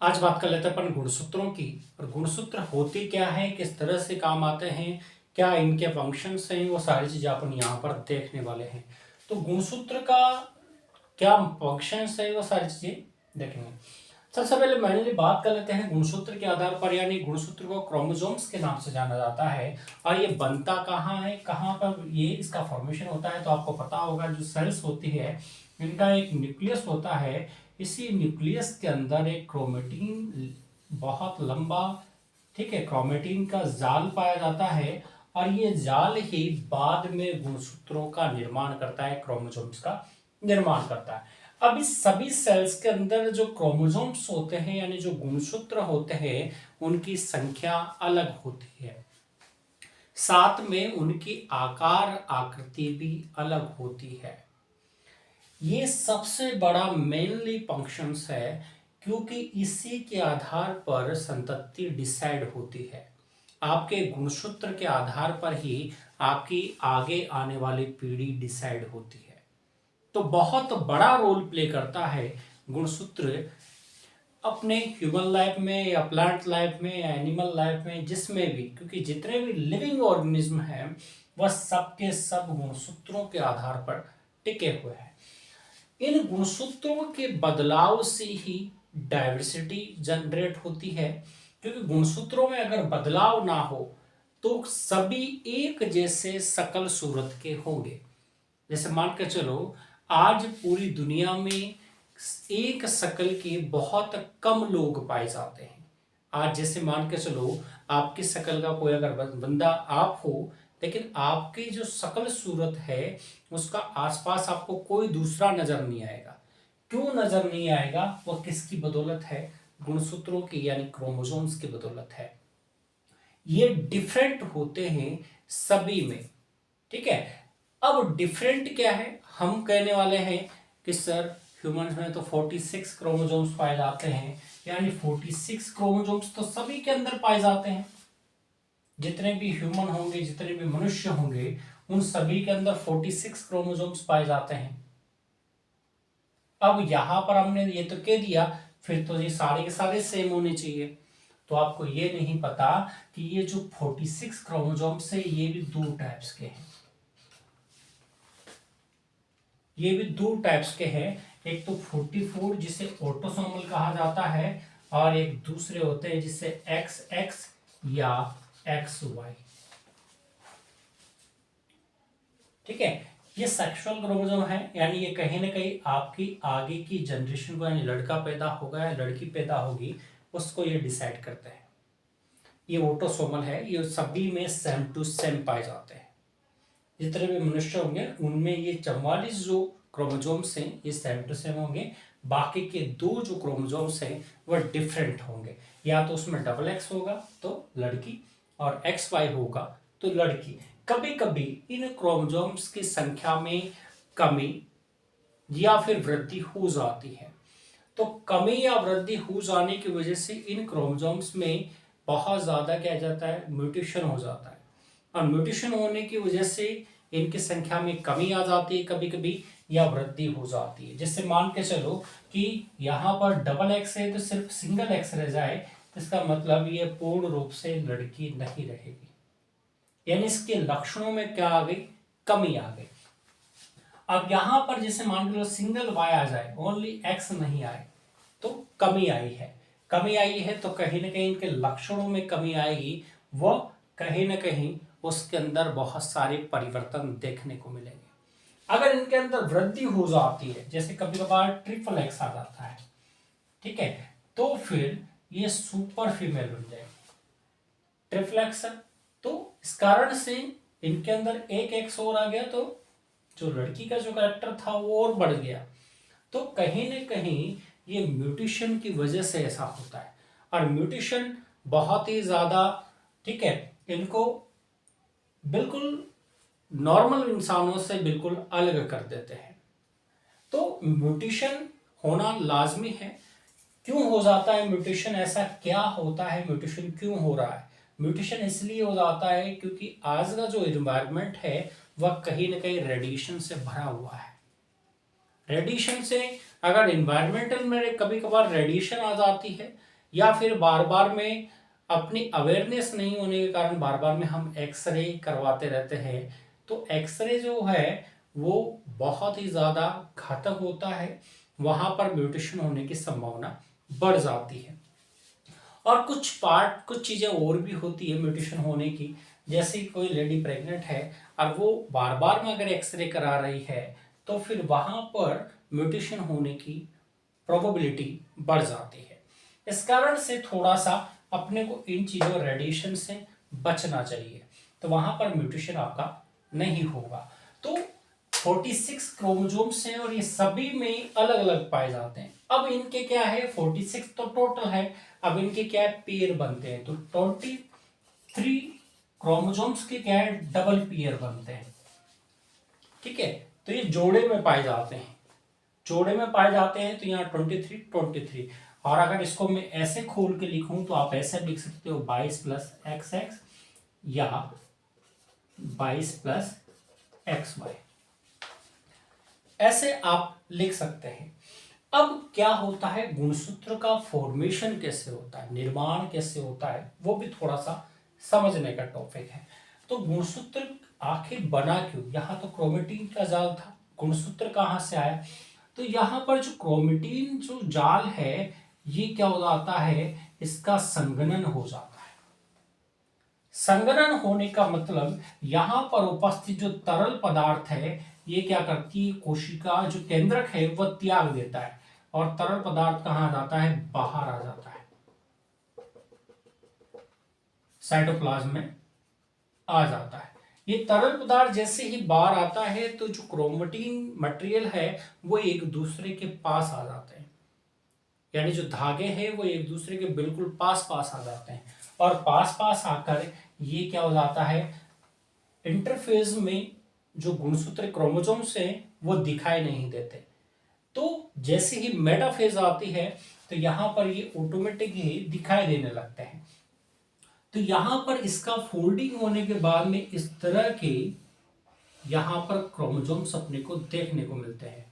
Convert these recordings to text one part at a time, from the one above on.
आज बात कर लेते हैं अपन गुणसूत्रों की। और गुणसूत्र होते क्या है, किस तरह से काम आते हैं, क्या इनके फंक्शंस हैं, वो सारी चीजें अपन यहाँ पर देखने वाले हैं। तो गुणसूत्र का क्या फंक्शंस है, वो सारी चीजें देखेंगे। सबसे पहले मैंने बात कर लेते हैं गुणसूत्र के आधार पर, यानी गुणसूत्र को क्रोमोसोम्स के नाम से जाना जाता है। और ये बनता कहाँ है, कहाँ पर ये इसका फॉर्मेशन होता है, तो आपको पता होगा जो सेल्स होती है इनका एक न्यूक्लियस होता है। इसी न्यूक्लियस के अंदर एक क्रोमेटिन बहुत लंबा, ठीक है, क्रोमेटिन का जाल पाया जाता है। और ये जाल ही बाद में गुणसूत्रों का निर्माण करता है, क्रोमोसोम्स का निर्माण करता है। अब इस सभी सेल्स के अंदर जो क्रोमोसोम्स होते हैं, यानी जो गुणसूत्र होते हैं, उनकी संख्या अलग होती है। साथ में उनकी आकार आकृति भी अलग होती है। ये सबसे बड़ा मेनली फंक्शंस है, क्योंकि इसी के आधार पर संतति डिसाइड होती है। आपके गुणसूत्र के आधार पर ही आपकी आगे आने वाली पीढ़ी डिसाइड होती है। तो बहुत बड़ा रोल प्ले करता है गुणसूत्र अपने ह्यूमन लाइफ में या प्लांट लाइफ में या एनिमल लाइफ में, जिसमें भी, क्योंकि जितने भी लिविंग ऑर्गेनिज्म हैं वह सब के सब गुणसूत्रों के आधार पर टिके हुए हैं। इन गुणसूत्रों के बदलाव से ही डाइवर्सिटी जनरेट होती है, क्योंकि गुणसूत्रों में अगर बदलाव ना हो तो सभी एक जैसे शकल सूरत के होंगे। जैसे मान के चलो, आज पूरी दुनिया में एक शकल के बहुत कम लोग पाए जाते हैं। आज जैसे मान के चलो, आपकी शकल का कोई अगर बंदा आप हो, लेकिन आपकी जो शकल सूरत है उसका आसपास आपको कोई दूसरा नजर नहीं आएगा। क्यों नजर नहीं आएगा? वह किसकी बदौलत है? गुणसूत्रों की, यानी क्रोमोसोम्स की बदौलत है। ये डिफरेंट होते हैं सभी में, ठीक है। अब डिफरेंट क्या है, हम कहने वाले हैं कि सर ह्यूमंस में तो 46 क्रोमोसोम्स पाए जाते हैं, यानी 46 क्रोमोसोम्स तो सभी के अंदर पाए जाते हैं। जितने भी ह्यूमन होंगे, जितने भी मनुष्य होंगे, उन सभी के अंदर 46 क्रोमोसोम्स पाए जाते हैं। अब यहां पर हमने ये तो कह दिया, फिर तो ये सारे के सारे सेम होने चाहिए। तो आपको ये नहीं पता कि ये जो 46 क्रोमोसोम्स है ये भी दो टाइप्स के हैं। ये भी दो टाइप्स के हैं। एक तो 44 जिसे ऑटोसोमल कहा जाता है, और एक दूसरे होते हैं जिसे XX या XY, ठीक है। ये सेक्सुअल क्रोमोसोम है, यानी ये कहीं ना कहीं आपकी आगे की जनरेशन को, यानी लड़का पैदा होगा या लड़की पैदा होगी, उसको ये डिसाइड करते हैं। ये ऑटोसोमल है, ये सभी में सेम टू सेम पाए जाते हैं। जितने भी मनुष्य होंगे उनमें ये 44 जो क्रोमोसोम्स हैं ये सेम टू सेम होंगे। बाकी के दो जो क्रोमोसोम्स हैं वह डिफरेंट होंगे। या तो उसमें XX होगा तो लड़की, और XY होगा तो लड़की। कभी कभी इन क्रोमोसोम्स की संख्या में कमी या फिर वृद्धि हो जाती है। तो कमी या वृद्धि हो जाने की वजह से इन क्रोमोसोम्स में बहुत ज्यादा क्या जाता है, म्यूटेशन हो जाता है। और म्यूटेशन होने की वजह से इनकी संख्या में कमी आ जाती है कभी कभी, या वृद्धि हो जाती है। जैसे मान के चलो कि यहाँ पर XX है तो सिर्फ सिंगल X रह जाए, इसका मतलब ये पूर्ण रूप से लड़की नहीं रहेगी, यानी इसके लक्षणों में क्या आ गई, कमी आ गई। अब यहां पर जैसे मान लो सिंगल Y आ जाए, ओनली X नहीं आए, तो कमी आई है। कमी आई है तो कहीं ना कहीं इनके लक्षणों में कमी आएगी, वो कहीं ना कहीं उसके अंदर बहुत सारे परिवर्तन देखने को मिलेंगे। अगर इनके अंदर वृद्धि हो जाती है, जैसे कभी कभार XXX आ जाता है, ठीक है, तो फिर ये सुपर फीमेल बन जाएगी। XXX, तो इस कारण से इनके अंदर एक X और आ गया, तो जो लड़की का जो कैरेक्टर था वो और बढ़ गया। तो कहीं ना कहीं ये म्यूटेशन की वजह से ऐसा होता है। और म्यूटेशन बहुत ही ज्यादा, ठीक है, इनको बिल्कुल नॉर्मल इंसानों से बिल्कुल अलग कर देते हैं। तो म्यूटेशन होना लाजमी है। क्यों हो जाता है म्यूटेशन, ऐसा क्या होता है, म्यूटेशन क्यों हो रहा है? म्यूटेशन इसलिए हो जाता है क्योंकि आज का जो इन्वायरमेंट है वह कहीं ना कहीं रेडिएशन से भरा हुआ है। रेडिएशन से, अगर इन्वायरमेंटल में कभी कभार रेडिएशन आ जाती है, या फिर बार बार में अपनी अवेयरनेस नहीं होने के कारण बार बार में हम एक्सरे करवाते रहते हैं, तो एक्सरे जो है वो बहुत ही ज़्यादा घातक होता है, वहाँ पर म्यूटेशन होने की संभावना बढ़ जाती है। और कुछ चीज़ें और भी होती है म्यूटेशन होने की, जैसे कोई लेडी प्रेग्नेंट है और वो बार बार में अगर एक्सरे करा रही है तो फिर वहाँ पर म्यूटेशन होने की प्रोबेबिलिटी बढ़ जाती है। इस कारण से थोड़ा सा अपने को इन चीज़ों रेडिएशन से बचना चाहिए, तो वहाँ पर म्यूटेशन आपका नहीं होगा। तो 46 क्रोमोसोम्स हैं और ये सभी में अलग अलग पाए जाते हैं। अब इनके क्या है, 46 तो टोटल है, अब इनके क्या है, पेयर बनते हैं। तो 23 क्रोमोसोम्स के क्या है, डबल पेयर बनते हैं। ठीक है, तो ये जोड़े में पाए जाते हैं, जोड़े में पाए जाते हैं। तो यहाँ 23 और अगर इसको मैं ऐसे खोल के लिखूं तो आप ऐसे लिख सकते हो 22 प्लस एक्स एक्स या 22 प्लस एक्स वाई, ऐसे आप लिख सकते हैं। अब क्या होता है, गुणसूत्र का फॉर्मेशन कैसे होता है, निर्माण कैसे होता है, वो भी थोड़ा सा समझने का टॉपिक है। तो गुणसूत्र आखिर बना क्यों, यहाँ तो क्रोमेटिन का जाल था, गुणसूत्र कहाँ से आया। तो यहाँ पर जो क्रोमेटिन जो जाल है ये क्या हो जाता है, इसका संघनन हो जाता है। संघनन होने का मतलब यहाँ पर उपस्थित जो तरल पदार्थ है ये क्या करती है, कोशिका जो केंद्रक है वह त्याग देता है और तरल पदार्थ कहाँ आ जाता है, बाहर आ जाता है, साइटोप्लाज्म में आ जाता है। ये तरल पदार्थ जैसे ही बाहर आता है तो जो क्रोमेटिन मटेरियल है वो एक दूसरे के पास आ जाते हैं, यानी जो धागे हैं वो एक दूसरे के बिल्कुल पास पास आ जाते हैं और पास पास आकर ये क्या हो जाता है, इंटरफेज में जो गुणसूत्र क्रोमोसोम्स हैं वो दिखाई नहीं देते। तो जैसे ही मेटाफेज आती है तो यहां पर ये ऑटोमेटिक ही दिखाई देने लगते हैं। तो यहां पर इसका फोल्डिंग होने के बाद में इस तरह के यहां पर क्रोमोसोम्स अपने को देखने को मिलते हैं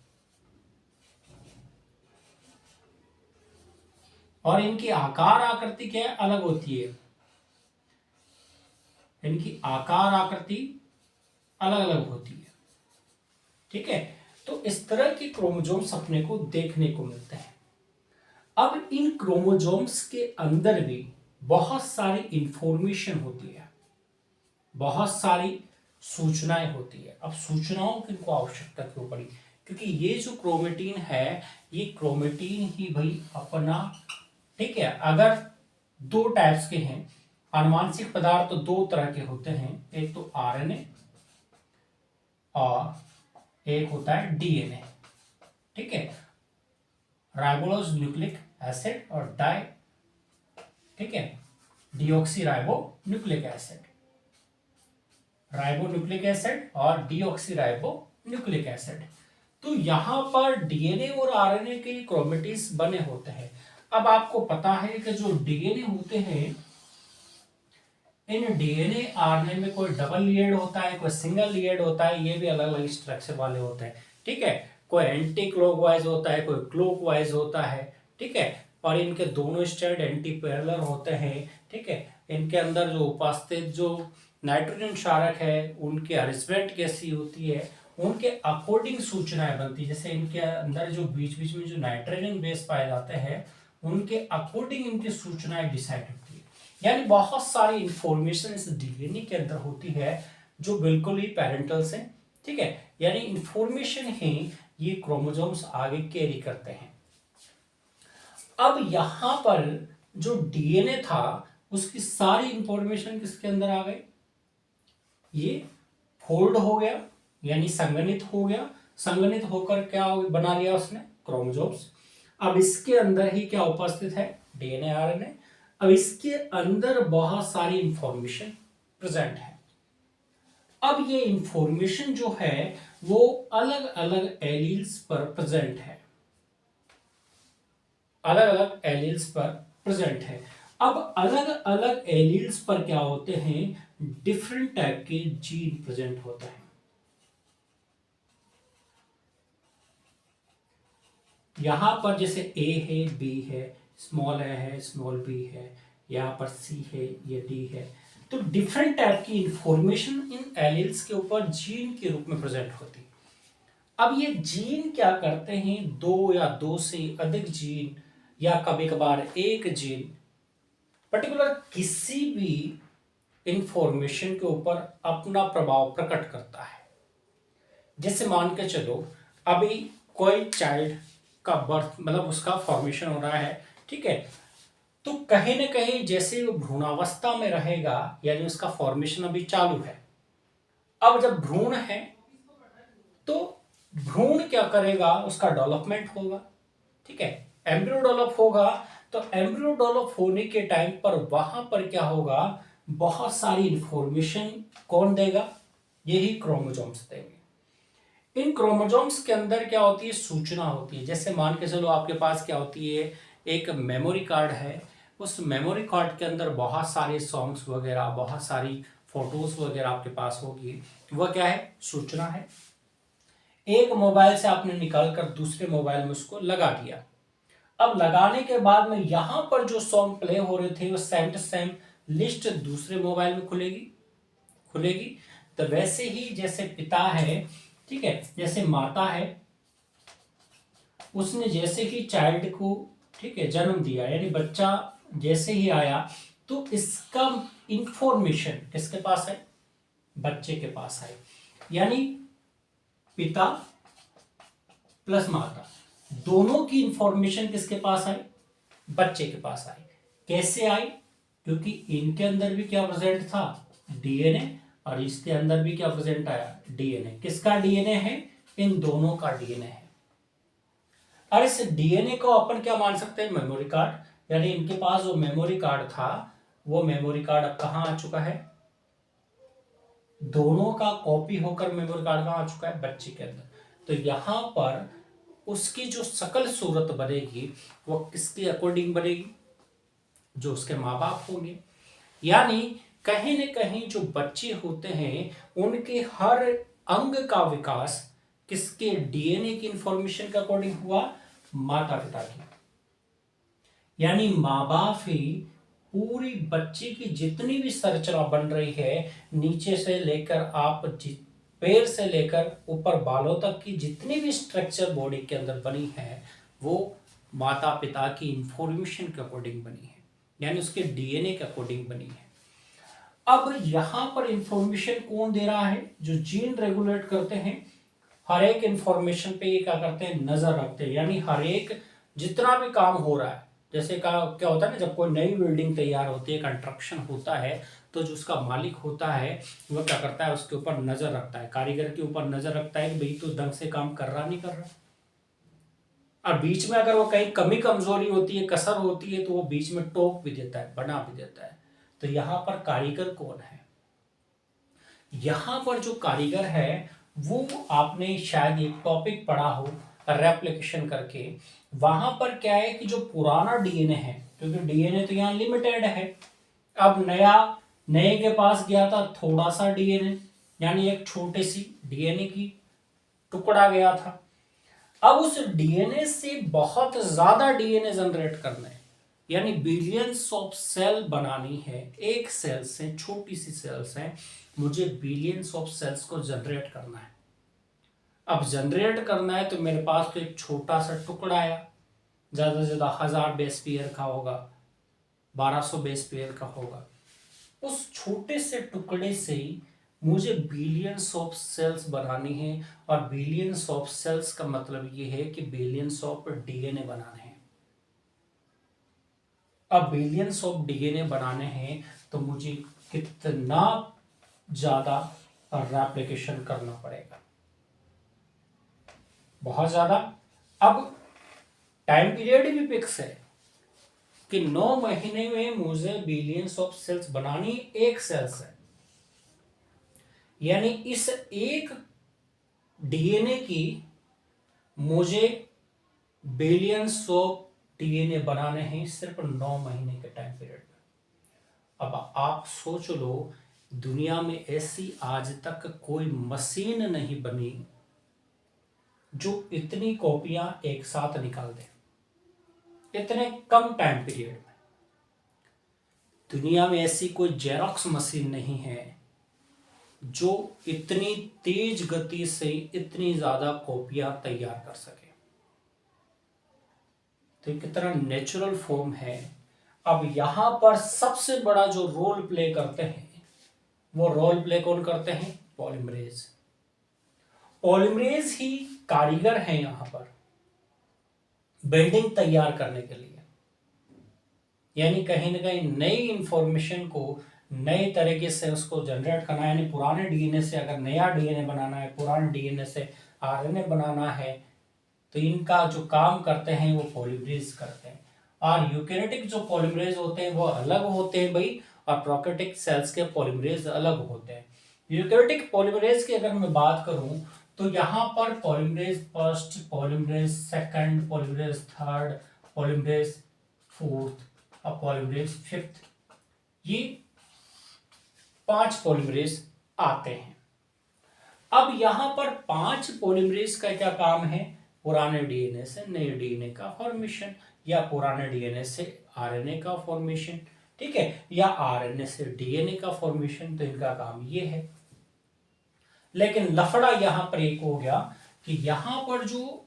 और इनकी आकार आकृति क्या है, अलग होती है, इनकी आकार आकृति अलग अलग होती है। ठीक है, तो इस तरह के क्रोमोसोम्स अपने को देखने को मिलते हैं। अब इन क्रोमोसोम्स के अंदर भी बहुत सारी इंफॉर्मेशन होती है, बहुत सारी सूचनाएं होती है। अब सूचनाओं की इनको आवश्यकता क्यों पड़ी, क्योंकि ये जो क्रोमेटिन है ये क्रोमेटिन ही भाई अपना, ठीक है, अगर दो टाइप्स के हैं आनुवांशिक पदार्थ तो दो तरह के होते हैं, एक तो आरएनए और एक होता है डीएनए। ठीक है, राइबोज न्यूक्लिक एसिड और डाई, ठीक है, deoxy ribo nucleic acid, ribo nucleic acid और डीऑक्सी राइबो न्यूक्लिक एसिड। तो यहां पर डीएनए और आरएनए के क्रोमेटिन्स बने होते हैं। अब आपको पता है कि जो डीएनए होते हैं इन डीएनए आरएनए में कोई डबल लेयर्ड होता है, कोई सिंगल लेयर्ड होता है, ये भी अलग अलग स्ट्रक्चर वाले होते हैं। ठीक है, कोई एंटी क्लॉकवाइज होता है, कोई क्लॉकवाइज होता है। ठीक है, और इनके दोनों स्ट्रैंड एंटी पैरेलल होते हैं। ठीक है, इनके अंदर जो उपस्थित जो नाइट्रोजन क्षारक है उनकी अरेंजमेंट कैसी होती है, उनके अकॉर्डिंग सूचनाएं बनती है। जैसे इनके अंदर जो बीच बीच में जो नाइट्रोजन बेस पाए जाते हैं उनके अकॉर्डिंग इनकी सूचनाएं डिसाइड होती है। यानी बहुत सारी इंफॉर्मेशन इस डीएनए के अंदर होती है जो बिल्कुल ही पैरेंटल से, ठीक है, यानी इंफॉर्मेशन ही ये क्रोमोसोम्स आगे कैरी करते हैं। अब यहां पर जो डीएनए था उसकी सारी इंफॉर्मेशन किसके अंदर आ गई, ये फोल्ड हो गया यानी संगठित हो गया, संगठित होकर क्या बना लिया उसने, क्रोमोसोम्स। अब इसके अंदर ही क्या उपस्थित है, डीएनए आरएनए। अब इसके अंदर बहुत सारी इंफॉर्मेशन प्रेजेंट है। अब ये इंफॉर्मेशन जो है वो अलग अलग एलील्स पर प्रेजेंट है, अलग अलग एलील्स पर प्रेजेंट है। अब अलग अलग एलील्स पर क्या होते हैं, डिफरेंट टाइप के जीन प्रेजेंट होते हैं। यहां पर जैसे ए है, बी है, स्मॉल ए है, स्मॉल बी है, यहाँ पर सी है, ये डी है। तो डिफरेंट टाइप की इंफॉर्मेशन इन एलील्स के ऊपर जीन के रूप में प्रेजेंट होती है। अब ये जीन क्या करते हैं, दो या दो से अधिक जीन या कभी कभार एक जीन पर्टिकुलर किसी भी इंफॉर्मेशन के ऊपर अपना प्रभाव प्रकट करता है। जैसे मान के चलो अभी कोई चाइल्ड का बर्थ मतलब उसका फॉर्मेशन हो रहा है, ठीक है, तो कहीं ना कहीं जैसे वो भ्रूणावस्था में रहेगा, यानी उसका फॉर्मेशन अभी चालू है। अब जब भ्रूण है तो भ्रूण क्या करेगा, उसका डेवलपमेंट होगा, ठीक है, एम्ब्रियो डेवलप होगा। तो एम्ब्रियो डेवलप होने के टाइम पर वहां पर क्या होगा, बहुत सारी इंफॉर्मेशन कौन देगा, यही क्रोमोसोम्स देंगे। इन क्रोमोसोम्स के अंदर क्या होती है, सूचना होती है। जैसे मान के चलो आपके पास क्या होती है, एक मेमोरी कार्ड है, उस मेमोरी कार्ड के अंदर बहुत सारे सॉन्ग्स वगैरह, बहुत सारी फोटोज वगैरह आपके पास होगी। वह क्या है, सूचना है। एक मोबाइल से आपने निकाल कर दूसरे मोबाइल में उसको लगा दिया। अब लगाने के बाद में यहां पर जो सॉन्ग प्ले हो रहे थे वो सेम टू सेम लिस्ट दूसरे मोबाइल में खुलेगी। तो वैसे ही जैसे पिता है, ठीक है, जैसे माता है, उसने जैसे ही चाइल्ड को, ठीक है, जन्म दिया, यानी बच्चा जैसे ही आया, तो इसका इंफॉर्मेशन किसके पास है, बच्चे के पास है। यानी पिता प्लस माता दोनों की इंफॉर्मेशन किसके पास आई, बच्चे के पास आई। कैसे आई, क्योंकि इनके अंदर भी क्या प्रेजेंट था, डीएनए, और इसके अंदर भी क्या प्रेजेंट आया, डीएनए। किसका डीएनए है, इन दोनों का डीएनए है। और इस डीएनए को अपन क्या मान सकते हैं, मेमोरी कार्ड। यानी इनके पास जो मेमोरी कार्ड था, वो मेमोरी कार्ड अब कहां आ चुका है, दोनों का कॉपी होकर मेमोरी कार्ड कहां आ चुका है, बच्चे के अंदर। तो यहां पर उसकी जो शकल सूरत बनेगी वो किसके अकॉर्डिंग बनेगी, जो उसके माँ बाप होंगे। यानी कहीं न कहीं जो बच्चे होते हैं उनके हर अंग का विकास किसके, डीएनए की इंफॉर्मेशन के अकॉर्डिंग हुआ, माता पिता की। यानी माँ बाप ही पूरी बच्चे की जितनी भी संरचना बन रही है, नीचे से लेकर आप पैर से लेकर ऊपर बालों तक की जितनी भी स्ट्रक्चर बॉडी के अंदर बनी है, वो माता पिता की इंफॉर्मेशन के अकॉर्डिंग बनी है, यानी उसके डीएनए के अकॉर्डिंग बनी है। अब यहां पर इंफॉर्मेशन कौन दे रहा है, जो जीन रेगुलेट करते हैं। हर एक इंफॉर्मेशन पे ये क्या करते हैं, नजर रखते हैं। यानी हर एक जितना भी काम हो रहा है, जैसे क्या होता है ना, जब कोई नई बिल्डिंग तैयार होती है, कंस्ट्रक्शन होता है, तो जो उसका मालिक होता है वह क्या करता है, उसके ऊपर नजर रखता है, कारीगर के ऊपर नजर रखता है कि भाई तो ढंग से काम कर रहा नहीं कर रहा। और बीच में अगर वो कहीं कमी कमजोरी होती है, कसर होती है, तो वो बीच में टोक भी देता है, बना भी देता है। तो यहां पर कारीगर कौन है, यहां पर जो कारीगर है वो आपने शायद एक टॉपिक पढ़ा हो रेप्लिकेशन करके। वहां पर क्या है कि जो पुराना डीएनए है, क्योंकि डीएनए तो यहाँ लिमिटेड है, अब नए के पास गया था थोड़ा सा डीएनए, यानी एक छोटी सी डीएनए की टुकड़ा गया था। अब उस डीएनए से बहुत ज्यादा डीएनए जनरेट करना है, यानी बिलियंस ऑफ सेल बनानी है। एक सेल से, छोटी सी सेल्स है, मुझे बिलियंस ऑफ सेल्स को जनरेट करना है। अब जनरेट करना है तो मेरे पास तो एक छोटा सा टुकड़ा आया, ज्यादा से ज्यादा 1000 बेस पेयर का होगा, 1200 बेस पेयर का होगा। उस छोटे से टुकड़े से ही मुझे बिलियंस ऑफ सेल्स बनानी है, और बिलियंस ऑफ सेल्स का मतलब ये है कि बिलियंस ऑफ डीएनए बनाने हैं। अब बिलियंस ऑफ डीएनए बनाने हैं तो मुझे कितना ज्यादा रेप्लिकेशन करना पड़ेगा, बहुत ज्यादा। अब टाइम पीरियड भी फिक्स है कि 9 महीने में मुझे बिलियंस ऑफ सेल्स बनानी, एक सेल्स है, यानी इस एक डीएनए की मुझे बिलियंस ऑफ डीएनए बनाने हैं सिर्फ 9 महीने के टाइम पीरियड में। अब आप सोच लो, दुनिया में ऐसी आज तक कोई मशीन नहीं बनी जो इतनी कॉपियां एक साथ निकाल दे। इतने कम टाइम पीरियड में। दुनिया में ऐसी कोई जेरोक्स मशीन नहीं है जो इतनी तेज गति से इतनी ज्यादा कॉपियां तैयार कर सके। तो कितना नेचुरल फॉर्म है। अब यहां पर सबसे बड़ा जो रोल प्ले करते हैं, वो रोल प्ले कौन करते हैं? पॉलीमरेज। पॉलीमरेज ही कारीगर हैं यहां पर बिल्डिंग तैयार करने के लिए। यानी कहीं ना कहीं नई इंफॉर्मेशन को नए तरीके से उसको जनरेट करना, यानी पुराने डीएनए से अगर नया डीएनए बनाना है, पुराने डीएनए से आरएनए बनाना है, तो इनका जो काम करते हैं वो पॉलीमरेज करते हैं। और यूकेरियोटिक जो पॉलीमरेज होते हैं वो अलग होते हैं भाई, और प्रोकैरियोटिक सेल्स के पॉलीमरेज अलग होते हैं। यूकेरियोटिक पॉलीमरेज की अगर मैं बात करूं तो यहाँ पर polymerase first, polymerase second, polymerase third, polymerase fourth और पॉलीमरेज फिफ्थ, ये 5 पॉलीमरेज आते हैं। अब यहां पर 5 पॉलीमरेज का क्या काम है? पुराने डीएनए से नए डीएनए का फॉर्मेशन, या पुराने डीएनए से आरएनए का फॉर्मेशन, ठीक है, या आरएनए से डीएनए का फॉर्मेशन। तो इनका काम ये है। लेकिन लफड़ा यहां पर एक हो गया कि यहां पर जो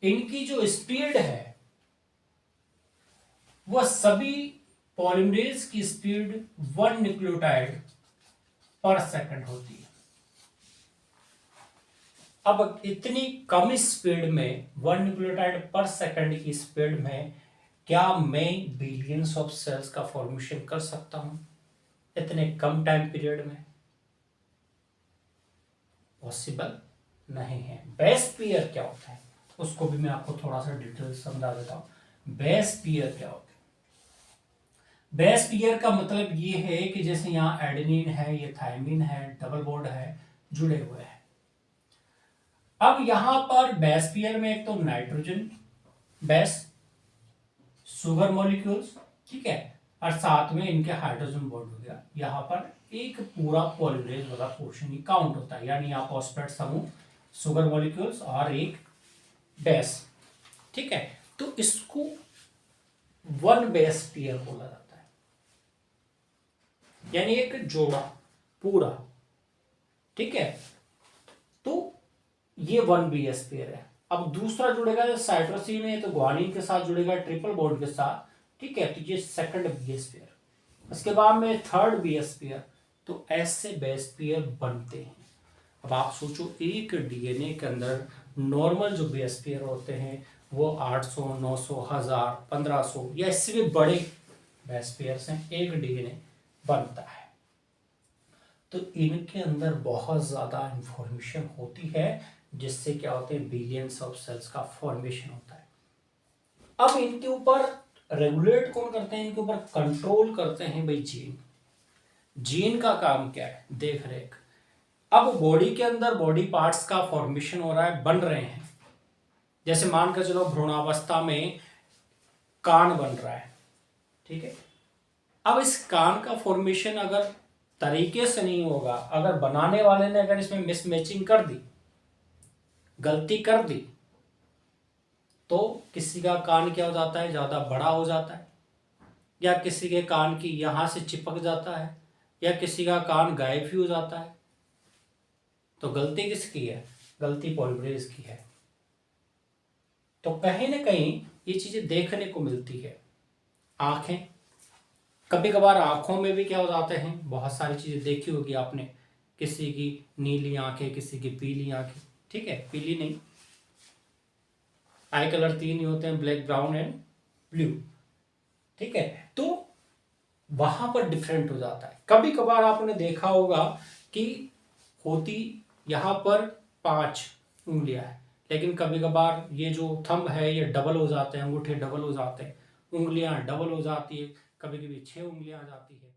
इनकी जो स्पीड है, वह सभी पॉलीमरेज की स्पीड 1 न्यूक्लियोटाइड पर सेकंड होती है। अब इतनी कम स्पीड में 1 न्यूक्लियोटाइड पर सेकंड की स्पीड में क्या मैं बिलियंस ऑफ सेल्स का फॉर्मेशन कर सकता हूं इतने कम टाइम पीरियड में? पॉसिबल नहीं है। बेस पेयर क्या होता है उसको भी मैं आपको थोड़ा सा डिटेल समझा देता हूं। बेस पेयर क्या होता है? बेस पेयर का मतलब ये है कि जैसे यहाँ एडेनिन है, ये थायमिन है, डबल बॉन्ड है, जुड़े हुए हैं। अब यहां पर बेस पेयर में एक तो नाइट्रोजन बेस, सुगर मॉलिक्यूल्स, ठीक है, और साथ में इनके हाइड्रोजन बॉन्ड हो गया। यहां पर एक पूरा पॉलीमरेज वाला पोर्शन ही काउंट होता है, यानी यहाँ फॉस्फेट समूह, सुगर मॉलिक्यूल्स और एक बेस, ठीक है। तो इसको 1 बेस पेयर बोला जाता है, यानी एक जोड़ा पूरा, ठीक है। तो ये 1 बेस पेयर है। अब दूसरा जुड़ेगा जो साइट्रोसिन है, तो ग्वानिन के साथ जुड़ेगा ट्रिपल बॉन्ड के साथ, ठीक है, तो ये सेकंड बेस पेयर। उसके बाद में थर्ड बेस पेयर। तो ऐसे बेस पेयर बनते हैं। अब आप सोचो, एक डीएनए के अंदर नॉर्मल जो बेस पेयर होते हैं वो 800, 900, 1000, 1500 या इससे भी बड़े बेस पेयर से एक डीएनए बनता है। तो इनके अंदर बहुत ज्यादा इंफॉर्मेशन होती है, जिससे क्या होते हैं, बिलियंस ऑफ सेल्स का फॉर्मेशन होता है। अब इनके ऊपर रेगुलेट कौन करते हैं? इनके ऊपर कंट्रोल करते हैं भाई जीन। जीन का काम क्या है? देख रेख। अब बॉडी के अंदर बॉडी पार्ट्स का फॉर्मेशन हो रहा है, बन रहे हैं। जैसे मानकर चलो भ्रूणावस्था में कान बन रहा है, ठीक है। अब इस कान का फॉर्मेशन अगर तरीके से नहीं होगा, अगर बनाने वाले ने अगर इसमें मिसमैचिंग कर दी, गलती कर दी, तो किसी का कान क्या हो जाता है, ज्यादा बड़ा हो जाता है, या किसी के कान की यहां से चिपक जाता है, या किसी का कान गायब ही हो जाता है। तो गलती किसकी है? गलती पॉलीमरेज की है। तो कहीं ना कहीं ये चीजें देखने को मिलती है। आंखें, कभी कभार आंखों में भी क्या हो जाते हैं, बहुत सारी चीजें देखी होगी आपने, किसी की नीली आंखें, किसी की पीली आंखें, ठीक है, पीली नहीं, आई कलर 3 ही होते हैं, ब्लैक, ब्राउन एंड ब्लू, ठीक है। तो वहां पर डिफरेंट हो जाता है। कभी कभार आपने देखा होगा कि होती यहां पर 5 उंगलियां है, लेकिन कभी कभार ये जो थंब है ये डबल हो जाते हैं, अंगूठे डबल हो जाते हैं, उंगलियां डबल हो जाती है, कभी कभी 6 उंगलियां आ जाती है।